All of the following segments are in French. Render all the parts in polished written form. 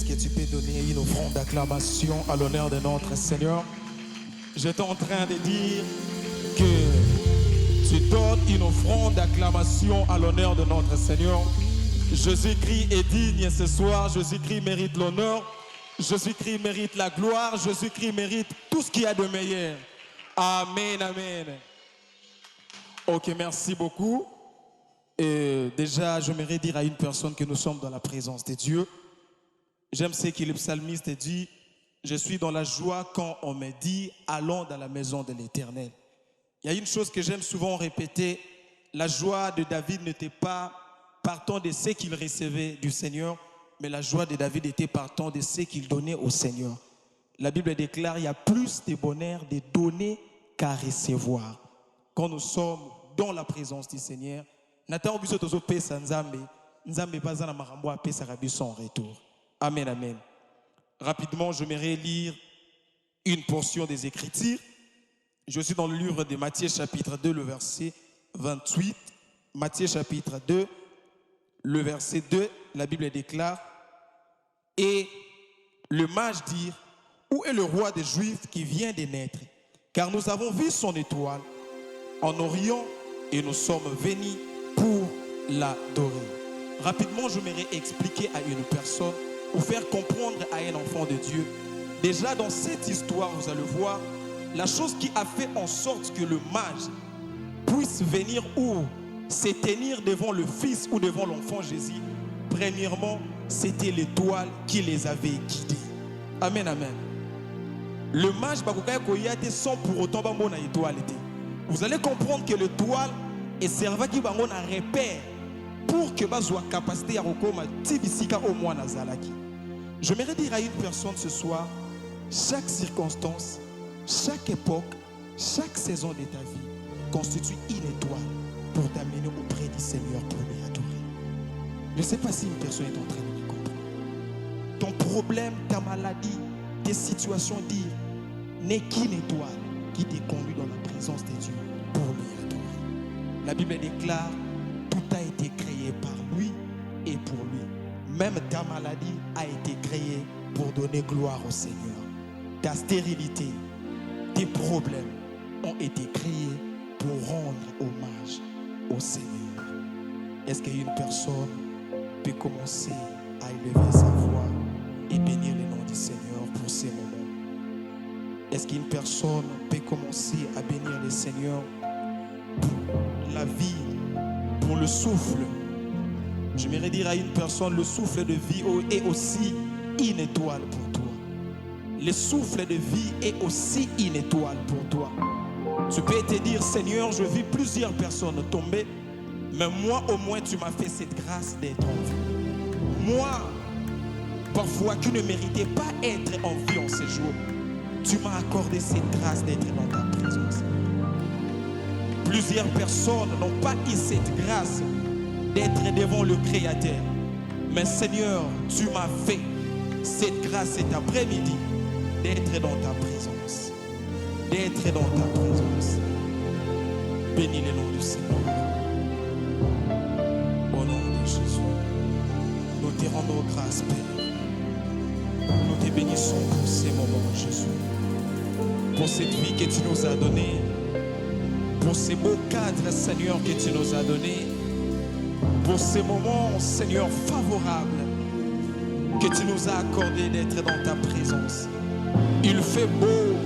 que tu peux donner une offrande d'acclamation à l'honneur de notre Seigneur? J'étais en train de dire que tu donnes une offrande d'acclamation à l'honneur de notre Seigneur. Jésus-Christ est digne ce soir. Jésus-Christ mérite l'honneur. Jésus-Christ mérite la gloire. Jésus-Christ mérite tout ce qu'il y a de meilleur. Amen, amen. Ok, merci beaucoup. Et déjà, j'aimerais dire à une personne que nous sommes dans la présence de Dieu. J'aime ce que le psalmiste dit. Je suis dans la joie quand on me dit allons dans la maison de l'Éternel. Il y a une chose que j'aime souvent répéter. La joie de David n'était pas partant de ce qu'il recevait du Seigneur, mais la joie de David était partant de ce qu'il donnait au Seigneur. La Bible déclare il y a plus de bonheur de donner qu'à recevoir. Quand nous sommes dans la présence du Seigneur, Nathan biso tozo pesa nzambe, nzambe baza na makambo apesa biso en retour. Amen, amen. Rapidement, j'aimerais lire une portion des Écritures. Je suis dans le livre de Matthieu chapitre 2, le verset 28. Matthieu chapitre 2, le verset 2, la Bible déclare et le mage dit où est le roi des Juifs qui vient de naître? Car nous avons vu son étoile en Orient et nous sommes venus pour l'adorer. Rapidement, je m'aimerais expliquer à une personne ou faire comprendre à un enfant de Dieu. Déjà dans cette histoire, vous allez voir, la chose qui a fait en sorte que le mage puisse venir ou se tenir devant le Fils ou devant l'enfant Jésus, premièrement, c'était l'étoile qui les avait guidés. Amen, amen. Le mage, sans pour autant étoile. Vous allez comprendre que l'étoile est servi qui bango na repère pour que bazwa capacité à recoma tibisika au moins nazalaki. J'aimerais dire à une personne ce soir, chaque circonstance, chaque époque, chaque saison de ta vie constitue une étoile pour t'amener auprès du Seigneur pour lui adorer. Je ne sais pas si une personne est en train de me comprendre. Ton problème, ta maladie, tes situations dire n'est qu'une étoile qui te conduit dans la présence de Dieu pour lui adorer. La Bible déclare tout a été créé par lui et pour lui. Même ta maladie a été créée pour donner gloire au Seigneur. Ta stérilité, tes problèmes ont été créés pour rendre hommage au Seigneur. Est-ce qu'une personne peut commencer à élever sa voix et bénir le nom du Seigneur pour ces moments? Est-ce qu'une personne peut commencer à bénir le Seigneur pour la vie, pour le souffle? J'aimerais dire à une personne, le souffle de vie est aussi une étoile pour toi. Le souffle de vie est aussi une étoile pour toi. Tu peux te dire, Seigneur, je vis plusieurs personnes tomber, mais moi au moins tu m'as fait cette grâce d'être en vie. Moi, parfois tu ne méritais pas être en vie en ce jour. Tu m'as accordé cette grâce d'être dans ta présence. Plusieurs personnes n'ont pas eu cette grâce d'être devant le Créateur. Mais Seigneur, tu m'as fait cette grâce cet après-midi d'être dans ta présence. D'être dans ta présence. Bénis le nom du Seigneur. Au nom de Jésus, nous te rendons grâce, Père. Nous te bénissons pour ces moments, Jésus. Pour cette vie que tu nous as donnée. Pour ces beaux cadres, Seigneur, que tu nous as donnés. Pour ces moments, Seigneur, favorables que tu nous as accordé d'être dans ta présence. Il fait beau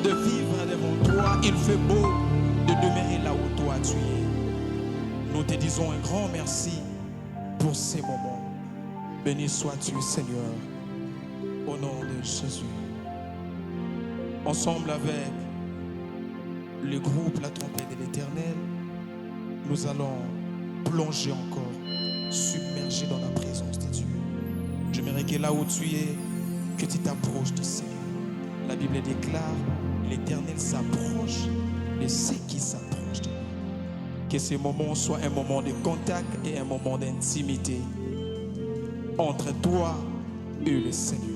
de vivre devant toi. Il fait beau de demeurer là où toi tu es. Nous te disons un grand merci pour ces moments. Béni sois-tu, Seigneur, au nom de Jésus. Ensemble avec le groupe La Trompette de l'Éternel, nous allons plonger encore, submerger dans la présence de Dieu. J'aimerais que là où tu es, que tu t'approches du Seigneur. La Bible déclare, l'Éternel s'approche de ceux qui s'approchent de lui. Que ce moment soit un moment de contact et un moment d'intimité entre toi et le Seigneur.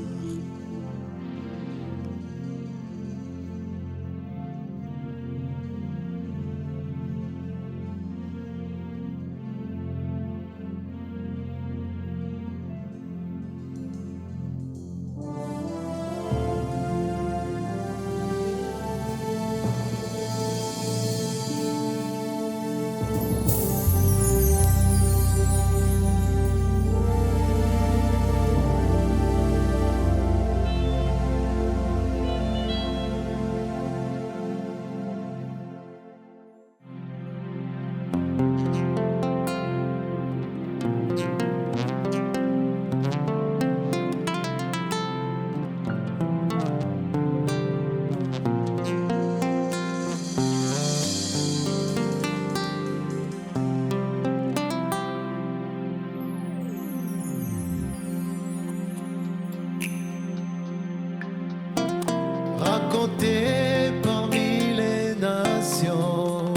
chanter parmi les nations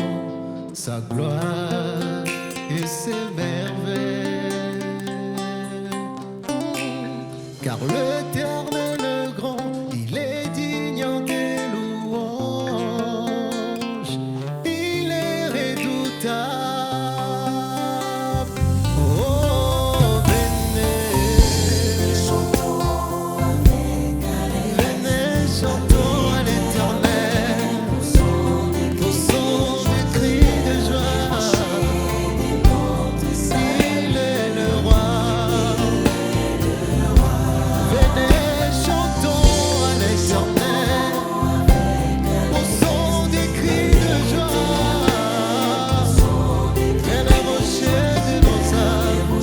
sa gloire et ses merveilles. Car l'Éternel grand, il est digne des louanges, il est redoutable. Oh, venez, chantons à l'Éternel, poussons des cris de joie. Il est le roi. Venez, chantons à l'Éternel, poussons des cris de joie. Et le rocher de nos âmes,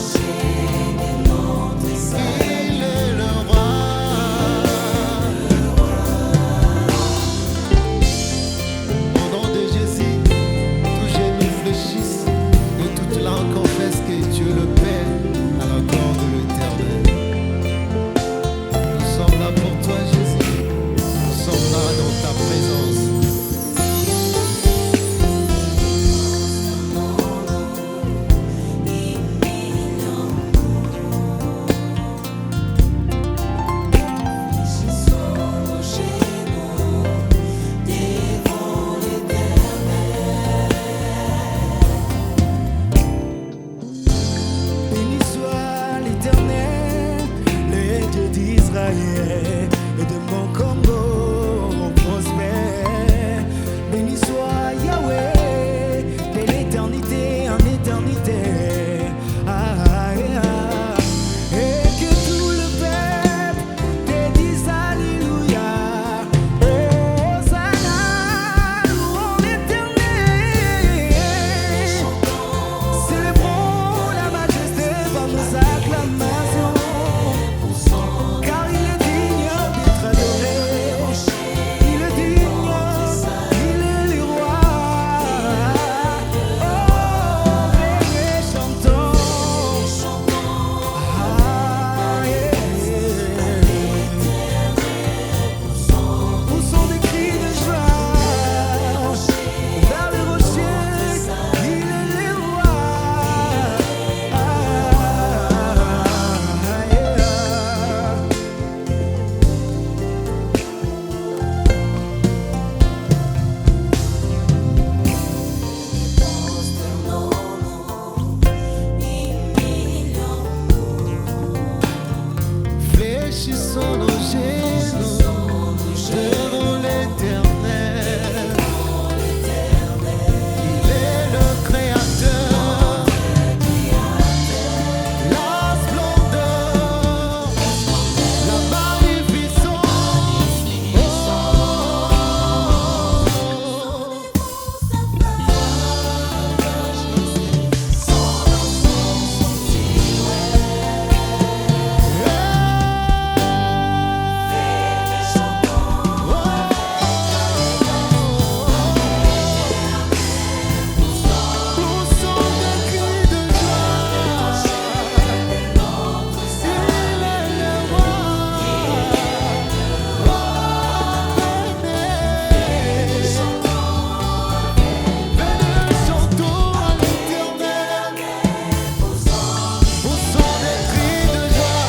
il est le roi. Au nom de Jésus, tout genou fléchisse et toute langue confesse que Dieu le Père a la gloire de l'Éternel. Nous sommes là pour toi, Jésus. Nous sommes là dans ta présence. Béni soit l'Éternel, le Dieu d'Israël et de mon Congo prospère. Béni soit Yahweh, de l'éternité en éternité. Ah, ah, ah. Et que tout le peuple te dise Alléluia. Hosanna, louons l'Éternel. Célébrons la majesté par nos acclamations, car il est digne d'être adoré. Il est digne, il est le roi. Oh, venez, chantons. Ah, yeah. Poussons des cris de joie vers le rocher, il est le roi. Ah, yeah. Fléchissons nos genoux devant l'Éternel. Il est le Créateur, la splendeur, la magnificence. Oh, poussons des cris de joie. Il est le roi. Oh, venez, chantons à l'Éternel, poussons des cris de joie.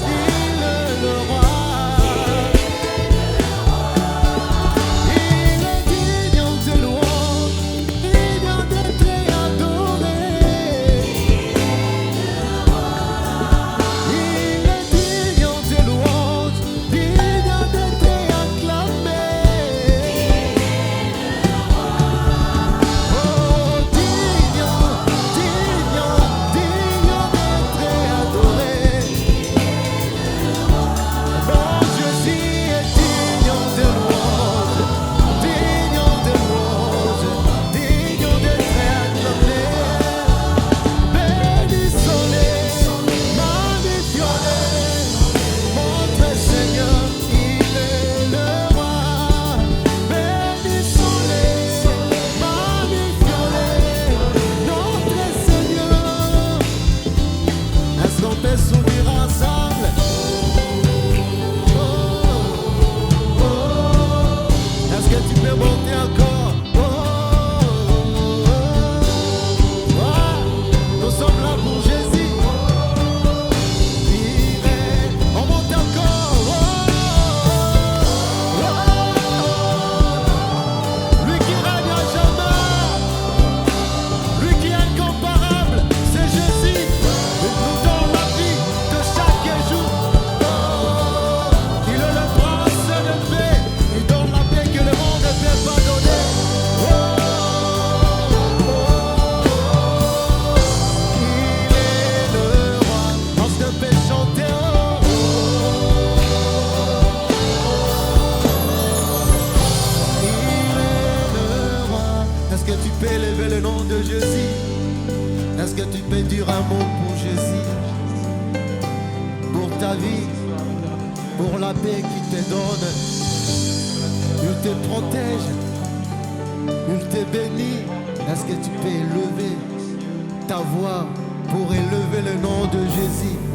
Il est le roi. Il est digne de louange, digne d'être adoré. Il est digne de louange, digne d'être acclamé. Oh, digne d'être adoré. Mon Jésus est digne de louange, digne d'être acclamé. Bénissons-les, magnifions-les, notre Seigneur, il est le roi. Bénissons-les, magnifions-les, notre Seigneur. Est-ce qu'on peut sourire ensemble? Oh, ta vie, pour la paix qu'il te donne. Il te protège, il te bénit. Est-ce que tu peux élever ta voix pour élever le nom de Jésus?